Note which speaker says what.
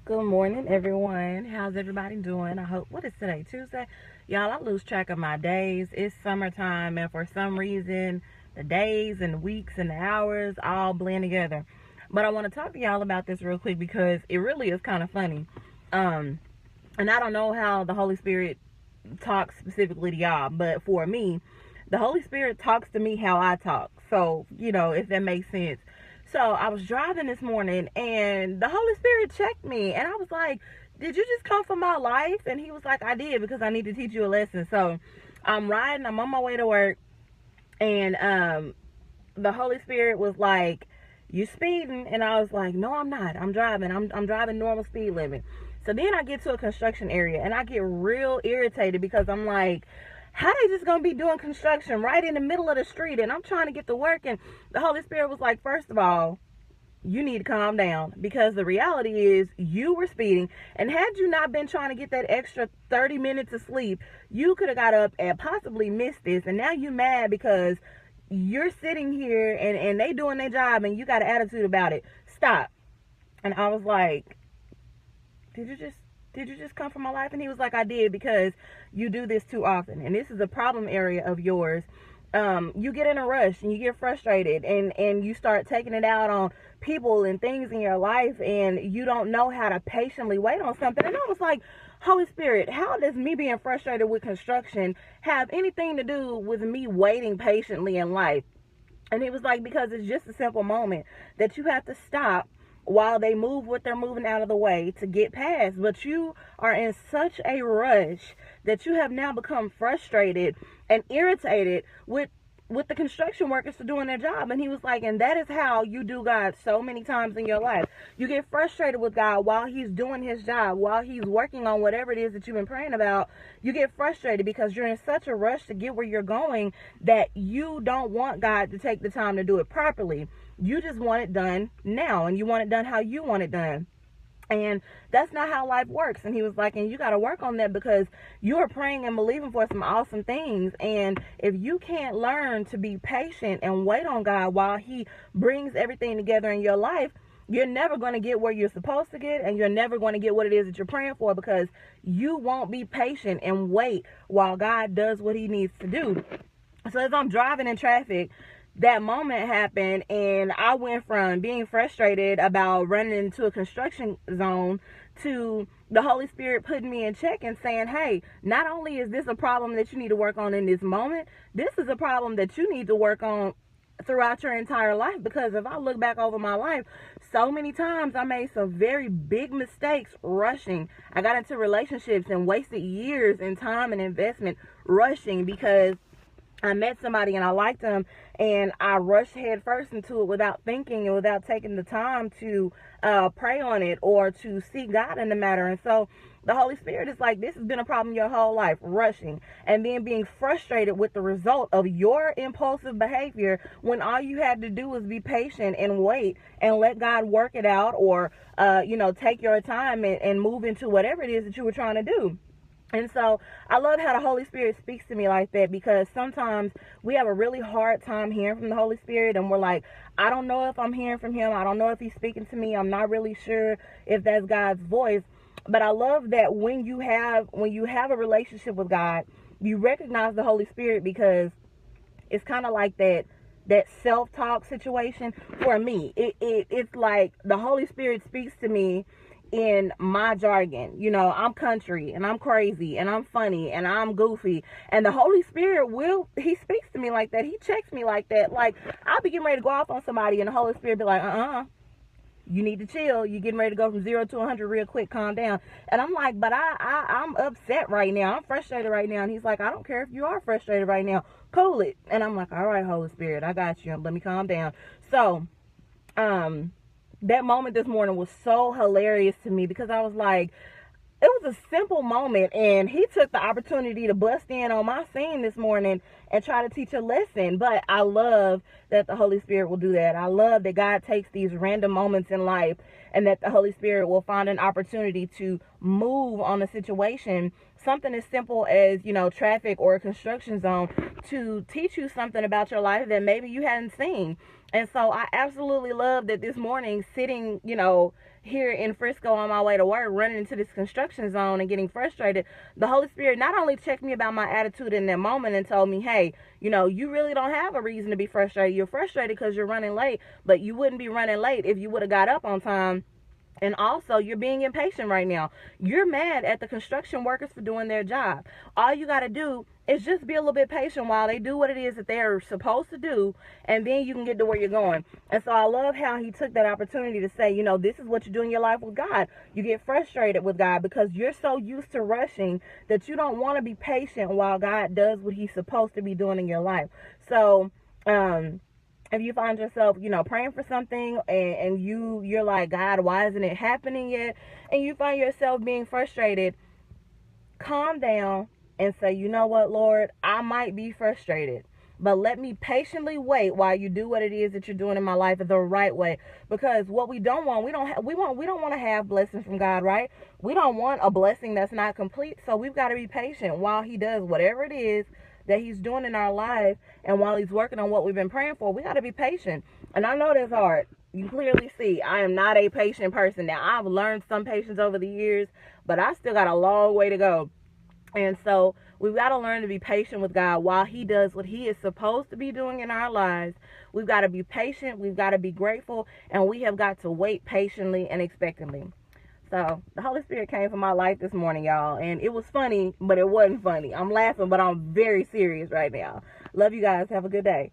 Speaker 1: Good morning, everyone. How's everybody doing? I hope, what is today? Tuesday? Y'all, I lose track of my days. It's summertime, and for some reason, the days and the weeks and the hours all blend together. But I want to talk to y'all about this real quick because it really is kind of funny. Um, and I don't know how the Holy Spirit talks specifically to y'all, but for me, the Holy Spirit talks to me how I talk. So, if that makes sense. So I was driving this morning and the Holy Spirit checked me and I was like, did you just come for my life? And he was like, I did, because I need to teach you a lesson. So I'm riding, I'm on my way to work, and the Holy Spirit was like, you speeding? And I was like, no, I'm not. I'm driving. I'm driving normal speed limit. So then I get to a construction area and I get real irritated because I'm like, how they just gonna be doing construction right in the middle of the street, and I'm trying to get to work? And the Holy Spirit was like, first of all, you need to calm down, because the reality is you were speeding, and had you not been trying to get that extra 30 minutes of sleep, you could have got up and possibly missed this. And now you mad because you're sitting here and they doing their job and you got an attitude about it. Stop. And I was like, did you just come from my life? And he was like, I did, because you do this too often, and this is a problem area of yours. You get in a rush and you get frustrated, and you start taking it out on people and things in your life, and you don't know how to patiently wait on something. And I was like, Holy Spirit, how does me being frustrated with construction have anything to do with me waiting patiently in life? And he was like, because it's just a simple moment that you have to stop while they move what they're moving out of the way to get past. But you are in such a rush that you have now become frustrated and irritated with the construction workers for doing their job. And he was like, and that is how you do God so many times in your life. You get frustrated with God while he's doing his job, while he's working on whatever it is that you've been praying about. You get frustrated because you're in such a rush to get where you're going that you don't want God to take the time to do it properly. You just want it done now, and you want it done how you want it done. And that's not how life works. And he was like, and you got to work on that, because you are praying and believing for some awesome things. And if you can't learn to be patient and wait on God while he brings everything together in your life, you're never going to get where you're supposed to get, and you're never going to get what it is that you're praying for, because you won't be patient and wait while God does what he needs to do. So as I'm driving in traffic, that moment happened, and I went from being frustrated about running into a construction zone to the Holy Spirit putting me in check and saying, hey, not only is this a problem that you need to work on in this moment, this is a problem that you need to work on throughout your entire life. Because if I look back over my life, so many times I made some very big mistakes rushing. I got into relationships and wasted years and time and investment rushing because I met somebody and I liked them, and I rushed head first into it without thinking and without taking the time to pray on it or to seek God in the matter. And so the Holy Spirit is like, this has been a problem your whole life, rushing, and then being frustrated with the result of your impulsive behavior, when all you had to do was be patient and wait and let God work it out, or take your time and move into whatever it is that you were trying to do. And so I love how the Holy Spirit speaks to me like that, because sometimes we have a really hard time hearing from the Holy Spirit, and we're like, I don't know if I'm hearing from him. I don't know if he's speaking to me. I'm not really sure if that's God's voice. But I love that when you have a relationship with God, you recognize the Holy Spirit, because it's kind of like that self-talk situation. For me, it's like the Holy Spirit speaks to me in my jargon. I'm country and I'm crazy and I'm funny and I'm goofy, and the Holy Spirit he speaks to me like that. He checks me like that. Like, I'll be getting ready to go off on somebody, and the Holy Spirit be like, you need to chill. You're getting ready to go from 0 to 100 real quick. Calm down. And I'm like, but I'm upset right now. I'm frustrated right now. And he's like, I don't care if you are frustrated right now. Cool it. And I'm like, all right, Holy Spirit, I got you. Let me calm down. So, that moment this morning was so hilarious to me, because I was like, it was a simple moment, and he took the opportunity to bust in on my scene this morning and try to teach a lesson. But I love that the Holy Spirit will do that. I love that God takes these random moments in life, and that the Holy Spirit will find an opportunity to move on a situation, something as simple as, traffic or a construction zone, to teach you something about your life that maybe you hadn't seen. And so I absolutely love that this morning, sitting, here in Frisco on my way to work, running into this construction zone and getting frustrated, the Holy Spirit not only checked me about my attitude in that moment and told me, hey, you know, you really don't have a reason to be frustrated. You're frustrated because you're running late, but you wouldn't be running late if you would have got up on time. And also, you're being impatient right now. You're mad at the construction workers for doing their job. All you got to do is just be a little bit patient while they do what it is that they're supposed to do, and then you can get to where you're going. And so I love how he took that opportunity to say, you know, this is what you do in your life with God. You get frustrated with God because you're so used to rushing that you don't want to be patient while God does what he's supposed to be doing in your life. So, if you find yourself, you know, praying for something and you're like, God, why isn't it happening yet? And you find yourself being frustrated, calm down and say, you know what, Lord, I might be frustrated, but let me patiently wait while you do what it is that you're doing in my life the right way. Because what we don't want, we don't want to have blessings from God, right? We don't want a blessing that's not complete. So we've got to be patient while he does whatever it is that he's doing in our life, and while he's working on what we've been praying for. We got to be patient. And I know that's hard. You clearly see I am not a patient person. Now, I've learned some patience over the years, but I still got a long way to go. And so we've got to learn to be patient with God while he does what he is supposed to be doing in our lives. We've got to be patient, we've got to be grateful, and we have got to wait patiently and expectantly. So the Holy Spirit came for my life this morning, y'all, and it was funny, but it wasn't funny. I'm laughing, but I'm very serious right now. Love you guys. Have a good day.